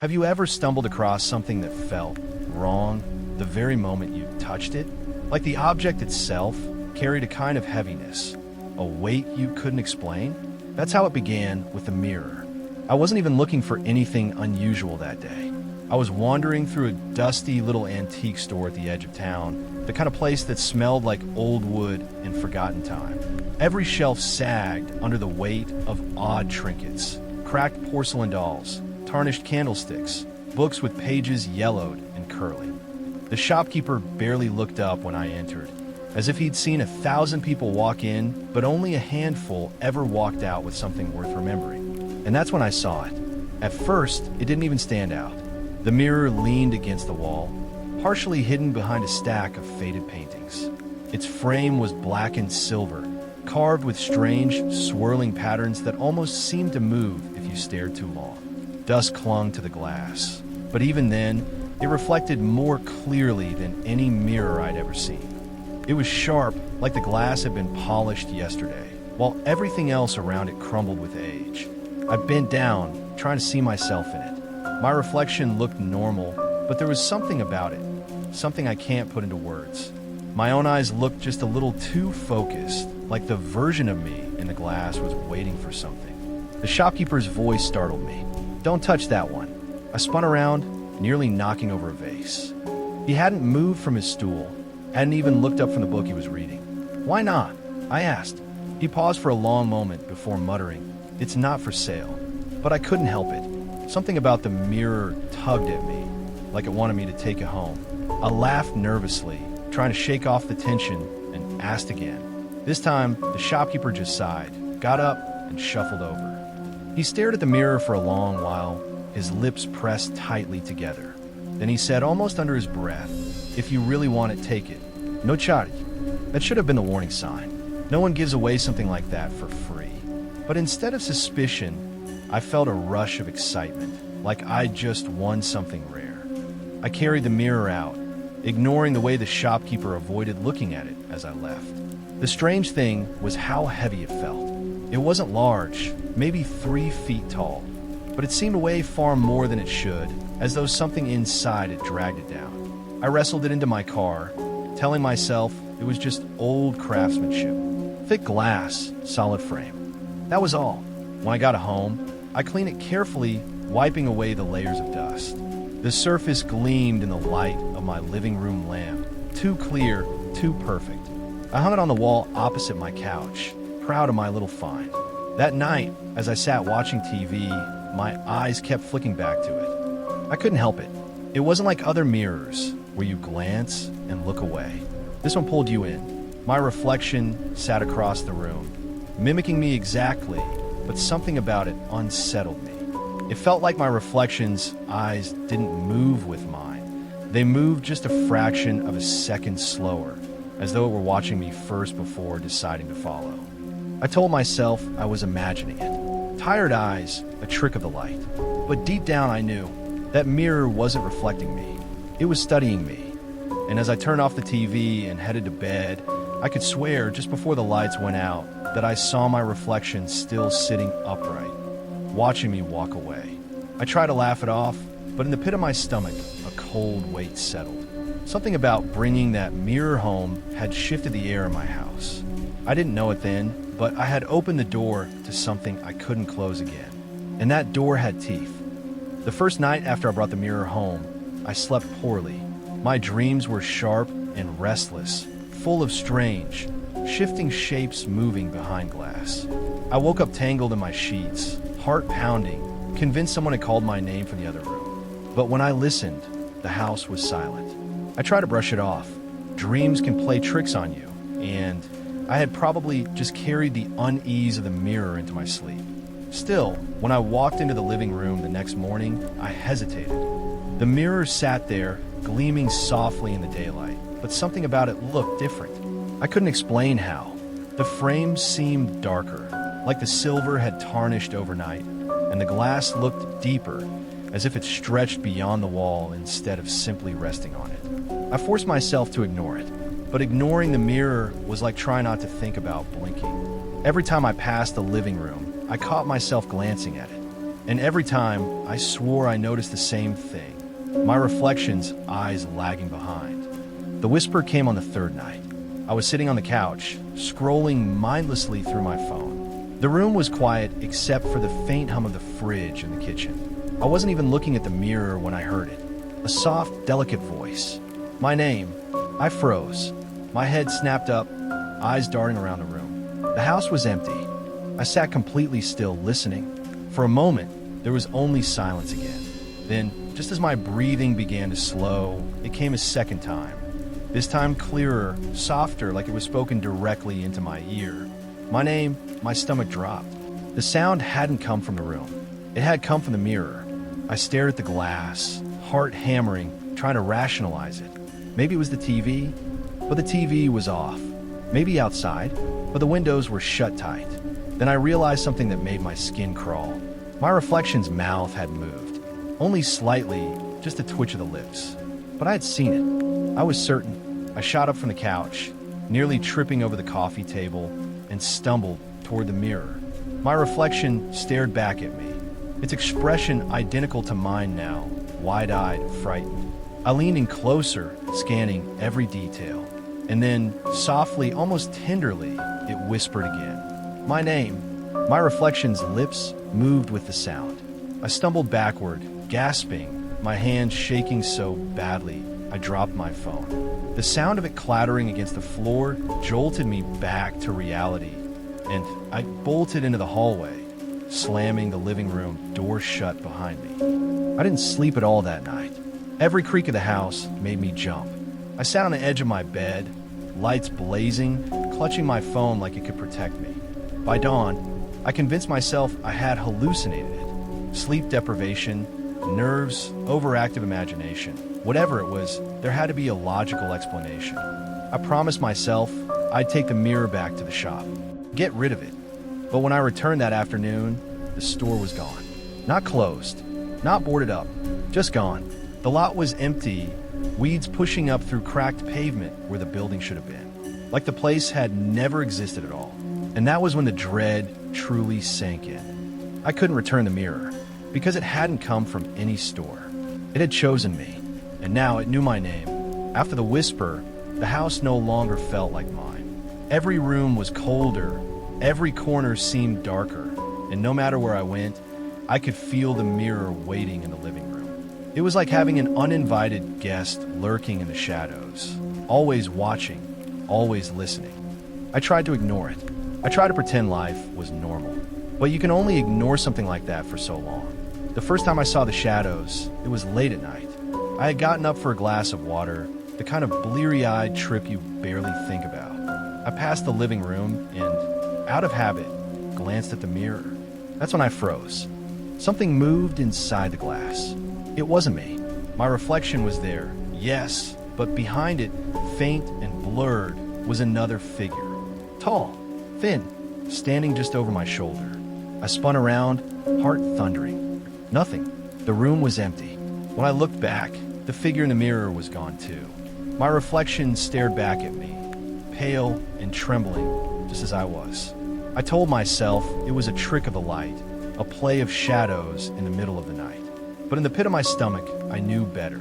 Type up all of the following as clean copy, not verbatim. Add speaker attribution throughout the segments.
Speaker 1: Have you ever stumbled across something that felt wrong the very moment you touched it? Like the object itself carried a kind of heaviness, a weight you couldn't explain? That's how it began with the mirror. I wasn't even looking for anything unusual that day. I was wandering through a dusty little antique store at the edge of town, the kind of place that smelled like old wood and forgotten time. Every shelf sagged under the weight of odd trinkets, cracked porcelain dolls, tarnished candlesticks, books with pages yellowed and curly. The shopkeeper barely looked up when I entered, as if he'd seen 1,000 people walk in, but only a handful ever walked out with something worth remembering. And that's when I saw it. At first, it didn't even stand out. The mirror leaned against the wall, partially hidden behind a stack of faded paintings. Its frame was blackened silver, carved with strange, swirling patterns that almost seemed to move if you stared too long. Dust clung to the glass, but even then, it reflected more clearly than any mirror I'd ever seen. It was sharp, like the glass had been polished yesterday, while everything else around it crumbled with age. I bent down, trying to see myself in it. My reflection looked normal, but there was something about it, something I can't put into words. My own eyes looked just a little too focused, like the version of me in the glass was waiting for something. The shopkeeper's voice startled me. "Don't touch that one." I spun around, nearly knocking over a vase. He hadn't moved from his stool, hadn't even looked up from the book he was reading. "Why not?" I asked. He paused for a long moment before muttering, "It's not for sale." But I couldn't help it. Something about the mirror tugged at me, like it wanted me to take it home. I laughed nervously, trying to shake off the tension, and asked again. This time, the shopkeeper just sighed, got up, and shuffled over. He stared at the mirror for a long while, his lips pressed tightly together. Then he said, almost under his breath, "If you really want it, take it. No charge." That should have been the warning sign. No one gives away something like that for free. But instead of suspicion, I felt a rush of excitement, like I'd just won something rare. I carried the mirror out, ignoring the way the shopkeeper avoided looking at it as I left. The strange thing was how heavy it felt. It wasn't large, maybe 3 feet tall, but it seemed to weigh far more than it should, as though something inside it dragged it down. I wrestled it into my car, telling myself it was just old craftsmanship. Thick glass, solid frame. That was all. When I got home, I cleaned it carefully, wiping away the layers of dust. The surface gleamed in the light of my living room lamp, too clear, too perfect. I hung it on the wall opposite my couch, proud of my little find. That night, as I sat watching TV, my eyes kept flicking back to it. I couldn't help it. It wasn't like other mirrors, where you glance and look away. This one pulled you in. My reflection sat across the room, mimicking me exactly, but something about it unsettled me. It felt like my reflection's eyes didn't move with mine. They moved just a fraction of a second slower, as though it were watching me first before deciding to follow. I told myself I was imagining it. Tired eyes, a trick of the light. But deep down I knew that mirror wasn't reflecting me. It was studying me. And as I turned off the TV and headed to bed, I could swear just before the lights went out that I saw my reflection still sitting upright, watching me walk away. I tried to laugh it off, but in the pit of my stomach, a cold weight settled. Something about bringing that mirror home had shifted the air in my house. I didn't know it then, but I had opened the door to something I couldn't close again. And that door had teeth. The first night after I brought the mirror home, I slept poorly. My dreams were sharp and restless, full of strange, shifting shapes moving behind glass. I woke up tangled in my sheets, heart pounding, convinced someone had called my name from the other room. But when I listened, the house was silent. I tried to brush it off. Dreams can play tricks on you, and I had probably just carried the unease of the mirror into my sleep. Still, when I walked into the living room the next morning, I hesitated. The mirror sat there, gleaming softly in the daylight, but something about it looked different. I couldn't explain how. The frame seemed darker, like the silver had tarnished overnight, and the glass looked deeper, as if it stretched beyond the wall instead of simply resting on it. I forced myself to ignore it, but ignoring the mirror was like trying not to think about blinking. Every time I passed the living room, I caught myself glancing at it, and every time I swore I noticed the same thing. My reflection's eyes lagging behind. The whisper came on the third night. I was sitting on the couch, scrolling mindlessly through my phone. The room was quiet except for the faint hum of the fridge in the kitchen. I wasn't even looking at the mirror when I heard it. A soft, delicate voice. My name. I froze. My head snapped up, eyes darting around the room. The house was empty. I sat completely still, listening. For a moment, there was only silence again. Then, just as my breathing began to slow, it came a second time. This time clearer, softer, like it was spoken directly into my ear. My name, my stomach dropped. The sound hadn't come from the room. It had come from the mirror. I stared at the glass, heart hammering, trying to rationalize it. Maybe it was the TV, but the TV was off. Maybe outside, but the windows were shut tight. Then I realized something that made my skin crawl. My reflection's mouth had moved. Only slightly, just a twitch of the lips. But I had seen it. I was certain. I shot up from the couch, nearly tripping over the coffee table, and stumbled toward the mirror. My reflection stared back at me, its expression identical to mine now, wide-eyed, frightened. I leaned in closer, scanning every detail. And then, softly, almost tenderly, it whispered again. My name. My reflection's lips moved with the sound. I stumbled backward, gasping, my hands shaking so badly I dropped my phone. The sound of it clattering against the floor jolted me back to reality, and I bolted into the hallway, slamming the living room door shut behind me. I didn't sleep at all that night. Every creak of the house made me jump. I sat on the edge of my bed, lights blazing, clutching my phone like it could protect me. By dawn, I convinced myself I had hallucinated it. Sleep deprivation, nerves, overactive imagination. Whatever it was, there had to be a logical explanation. I promised myself I'd take the mirror back to the shop, get rid of it. But when I returned that afternoon, the store was gone. Not closed, not boarded up, just gone. The lot was empty, weeds pushing up through cracked pavement where the building should have been. Like the place had never existed at all. And that was when the dread truly sank in. I couldn't return the mirror, because it hadn't come from any store. It had chosen me, and now it knew my name. After the whisper, the house no longer felt like mine. Every room was colder, every corner seemed darker, and no matter where I went, I could feel the mirror waiting in the living room. It was like having an uninvited guest lurking in the shadows, always watching, always listening. I tried to ignore it. I tried to pretend life was normal. But you can only ignore something like that for so long. The first time I saw the shadows, it was late at night. I had gotten up for a glass of water, the kind of bleary-eyed trip you barely think about. I passed the living room and, out of habit, glanced at the mirror. That's when I froze. Something moved inside the glass. It wasn't me. My reflection was there, yes, but behind it, faint and blurred, was another figure. Tall, thin, standing just over my shoulder. I spun around, heart thundering. Nothing. The room was empty. When I looked back, the figure in the mirror was gone too. My reflection stared back at me, pale and trembling, just as I was. I told myself it was a trick of the light, a play of shadows in the middle of the night. But in the pit of my stomach, I knew better.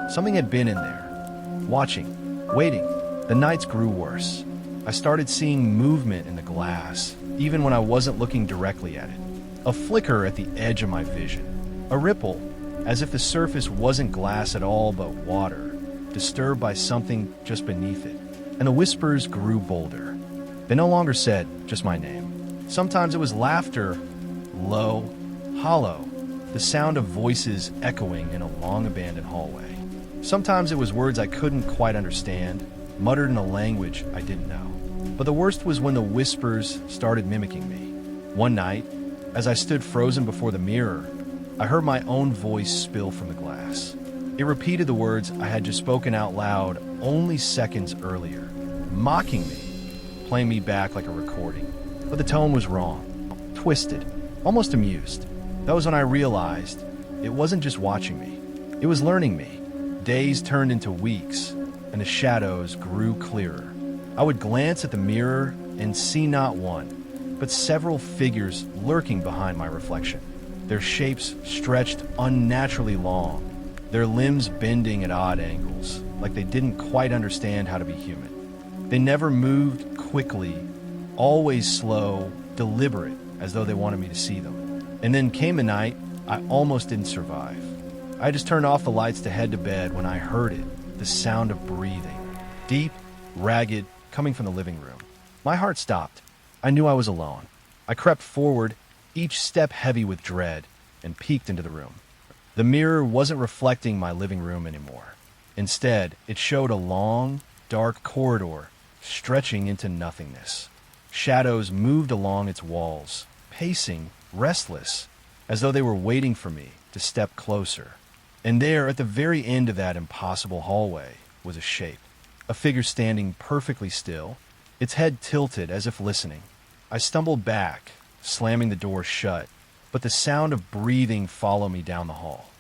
Speaker 1: Something had been in there, watching, waiting. The nights grew worse. I started seeing movement in the glass, even when I wasn't looking directly at it. A flicker at the edge of my vision. A ripple, as if the surface wasn't glass at all but water, disturbed by something just beneath it. And the whispers grew bolder. They no longer said just my name. Sometimes it was laughter, low, hollow, the sound of voices echoing in a long-abandoned hallway. Sometimes it was words I couldn't quite understand, muttered in a language I didn't know. But the worst was when the whispers started mimicking me. One night, as I stood frozen before the mirror, I heard my own voice spill from the glass. It repeated the words I had just spoken out loud only seconds earlier, mocking me, playing me back like a recording. But the tone was wrong, twisted, almost amused. That was when I realized it wasn't just watching me, it was learning me. Days turned into weeks, and the shadows grew clearer. I would glance at the mirror and see not one, but several figures lurking behind my reflection. their shapes stretched unnaturally long, their limbs bending at odd angles, like they didn't quite understand how to be human. They never moved quickly, always slow, deliberate, as though they wanted me to see them. And then came a night I almost didn't survive. I just turned off the lights to head to bed when I heard it, the sound of breathing. Deep, ragged, coming from the living room. My heart stopped. I knew I was alone. I crept forward, each step heavy with dread, and peeked into the room. The mirror wasn't reflecting my living room anymore. Instead, it showed a long, dark corridor stretching into nothingness. Shadows moved along its walls, pacing, restless, as though they were waiting for me to step closer. And there, at the very end of that impossible hallway, was a shape. A figure standing perfectly still, its head tilted as if listening. I stumbled back, slamming the door shut, but the sound of breathing followed me down the hall.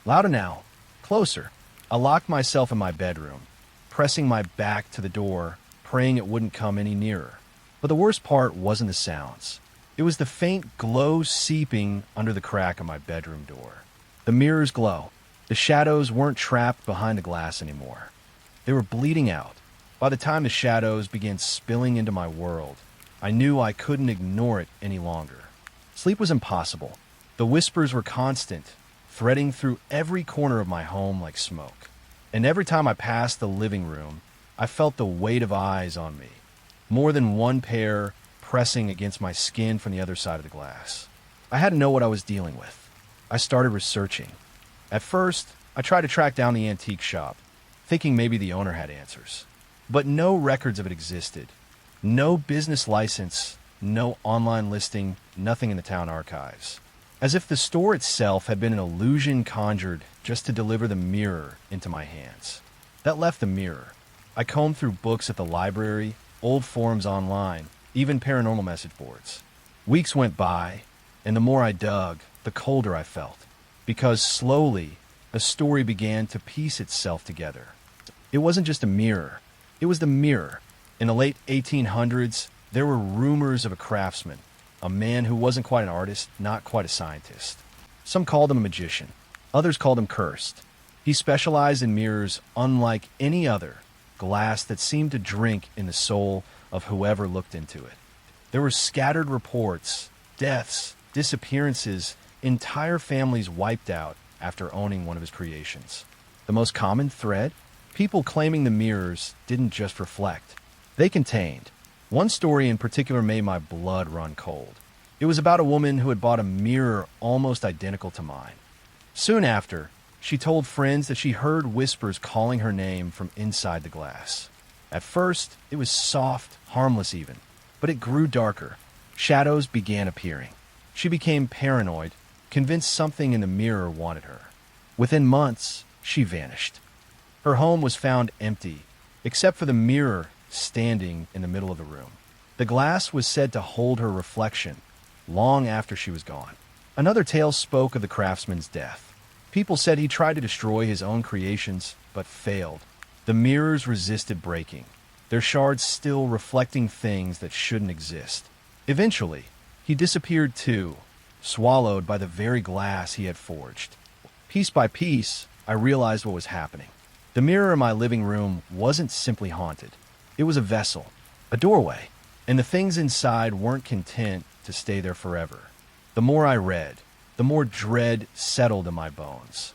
Speaker 1: Louder now, closer. I locked myself in my bedroom, pressing my back to the door, praying it wouldn't come any nearer. But the worst part wasn't the sounds. It was the faint glow seeping under the crack of my bedroom door. The mirror's glow. The shadows weren't trapped behind the glass anymore. They were bleeding out. By the time the shadows began spilling into my world, I knew I couldn't ignore it any longer. Sleep was impossible. The whispers were constant, threading through every corner of my home like smoke. And every time I passed the living room, I felt the weight of eyes on me. More than one pair pressing against my skin from the other side of the glass. I had to know what I was dealing with. I started researching. At first, I tried to track down the antique shop, thinking maybe the owner had answers. But no records of it existed. No business license, no online listing, nothing in the town archives. As if the store itself had been an illusion conjured just to deliver the mirror into my hands. That left the mirror. I combed through books at the library, old forums online, even paranormal message boards. Weeks went by, and the more I dug, the colder I felt. Because slowly, a story began to piece itself together. It wasn't just a mirror. It was the mirror. In the late 1800s, there were rumors of a craftsman, a man who wasn't quite an artist, not quite a scientist. Some called him a magician. Others called him cursed. He specialized in mirrors unlike any other, glass that seemed to drink in the soul of whoever looked into it. There were scattered reports, deaths, disappearances, entire families wiped out after owning one of his creations. The most common thread? People claiming the mirrors didn't just reflect. They contained. One story in particular made my blood run cold. It was about a woman who had bought a mirror almost identical to mine. Soon after, she told friends that she heard whispers calling her name from inside the glass. At first, it was soft, harmless even, but it grew darker. Shadows began appearing. She became paranoid, convinced something in the mirror wanted her. Within months, she vanished. Her home was found empty, except for the mirror standing in the middle of the room. The glass was said to hold her reflection long after she was gone. Another tale spoke of the craftsman's death. People said he tried to destroy his own creations, but failed. The mirrors resisted breaking, their shards still reflecting things that shouldn't exist. Eventually, he disappeared too, swallowed by the very glass he had forged. Piece by piece, I realized what was happening. The mirror in my living room wasn't simply haunted. It was a vessel, a doorway, and the things inside weren't content to stay there forever. The more I read, the more dread settled in my bones.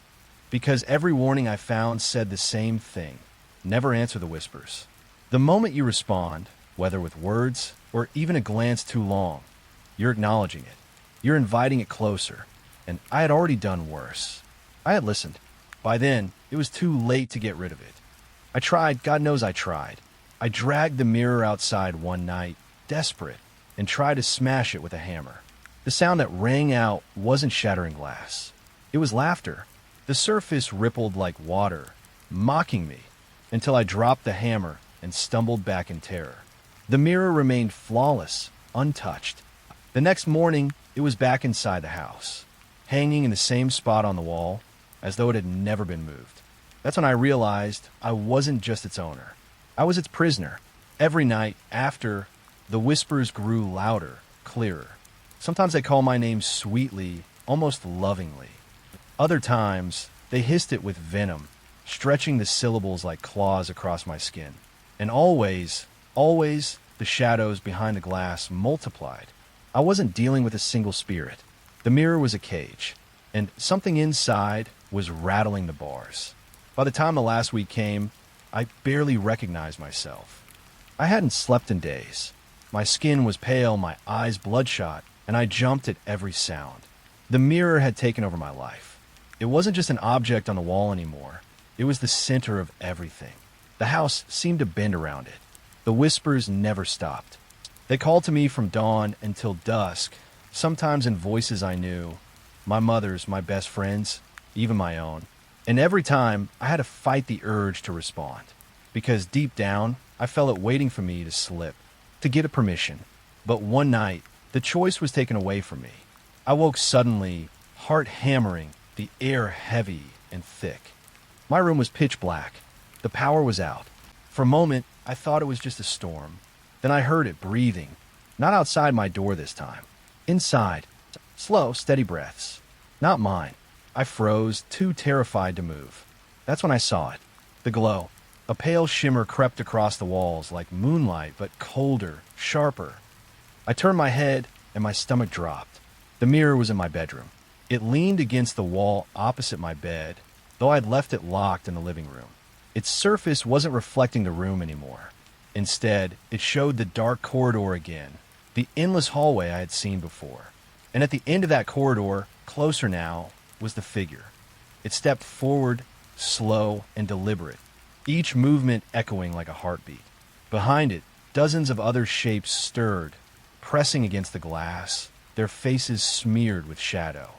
Speaker 1: Because every warning I found said the same thing: never answer the whispers. The moment you respond, whether with words or even a glance too long, you're acknowledging it. You're inviting it closer. And I had already done worse. I had listened. By then, it was too late to get rid of it. I tried, God knows I tried. I dragged the mirror outside one night, desperate, and tried to smash it with a hammer. The sound that rang out wasn't shattering glass. It was laughter. The surface rippled like water, mocking me, until I dropped the hammer and stumbled back in terror. The mirror remained flawless, untouched. The next morning, it was back inside the house, hanging in the same spot on the wall, as though it had never been moved. That's when I realized I wasn't just its owner. I was its prisoner. Every night after, the whispers grew louder, clearer. Sometimes they called my name sweetly, almost lovingly. Other times, they hissed it with venom, stretching the syllables like claws across my skin. And always, the shadows behind the glass multiplied. I wasn't dealing with a single spirit. The mirror was a cage, and something inside was rattling the bars. By the time the last week came, I barely recognized myself. I hadn't slept in days. My skin was pale, my eyes bloodshot, and I jumped at every sound. The mirror had taken over my life. It wasn't just an object on the wall anymore. It was the center of everything. The house seemed to bend around it. The whispers never stopped. They called to me from dawn until dusk, sometimes in voices I knew, my mother's, my best friend's, even my own. And every time, I had to fight the urge to respond, because deep down, I felt it waiting for me to slip, to get a permission. But one night, the choice was taken away from me. I woke suddenly, heart hammering, the air heavy and thick. My room was pitch black. The power was out. For a moment, I thought it was just a storm. Then I heard it breathing, not outside my door this time. Inside, slow, steady breaths. Not mine. I froze, too terrified to move. That's when I saw it. The glow. A pale shimmer crept across the walls like moonlight, but colder, sharper. I turned my head, and my stomach dropped. The mirror was in my bedroom. It leaned against the wall opposite my bed, though I'd left it locked in the living room. Its surface wasn't reflecting the room anymore. Instead, it showed the dark corridor again, the endless hallway I had seen before. And at the end of that corridor, closer now, was the figure. It stepped forward, slow and deliberate, each movement echoing like a heartbeat. Behind it, dozens of other shapes stirred, pressing against the glass, their faces smeared with shadow.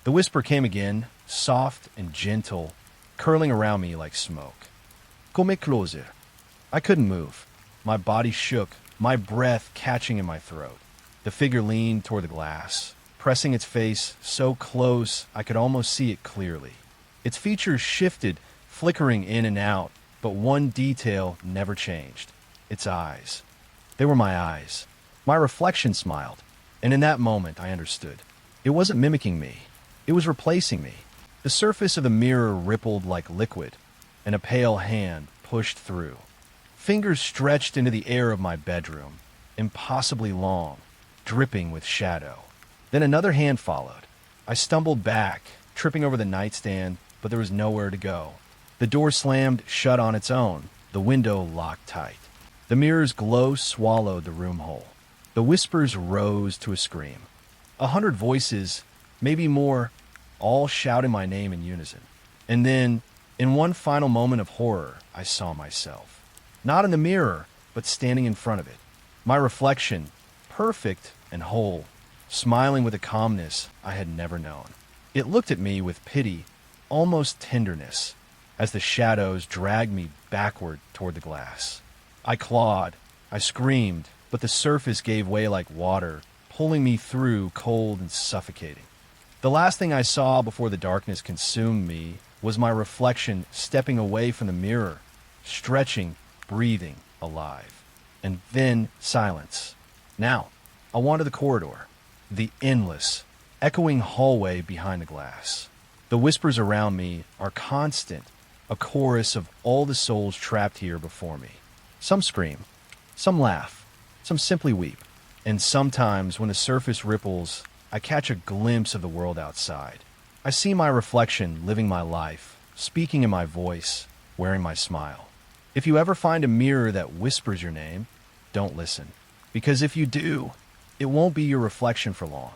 Speaker 1: The whisper came again, soft and gentle, curling around me like smoke. Come closer. I couldn't move. My body shook, my breath catching in my throat. The figure leaned toward the glass, pressing its face so close I could almost see it clearly. Its features shifted, flickering in and out, but one detail never changed. Its eyes. They were my eyes. My reflection smiled, and in that moment I understood. It wasn't mimicking me. It was replacing me. The surface of the mirror rippled like liquid, and a pale hand pushed through. Fingers stretched into the air of my bedroom, impossibly long, dripping with shadow. Then another hand followed. I stumbled back, tripping over the nightstand, but there was nowhere to go. The door slammed shut on its own, the window locked tight. The mirror's glow swallowed the room whole. The whispers rose to a scream. 100 voices, maybe more, all shouting my name in unison. And then, in one final moment of horror, I saw myself. Not in the mirror, but standing in front of it. My reflection, perfect and whole, smiling with a calmness I had never known. It looked at me with pity, almost tenderness, as the shadows dragged me backward toward the glass. I clawed, I screamed, but the surface gave way like water, pulling me through, cold and suffocating. The last thing I saw before the darkness consumed me was my reflection stepping away from the mirror, stretching, breathing, alive. And then silence. Now, I wanted the corridor, the endless, echoing hallway behind the glass. The whispers around me are constant, a chorus of all the souls trapped here before me. Some scream, some laugh, some simply weep. And sometimes when the surface ripples, I catch a glimpse of the world outside. I see my reflection living my life, speaking in my voice, wearing my smile. If you ever find a mirror that whispers your name, don't listen. Because if you do, it won't be your reflection for long.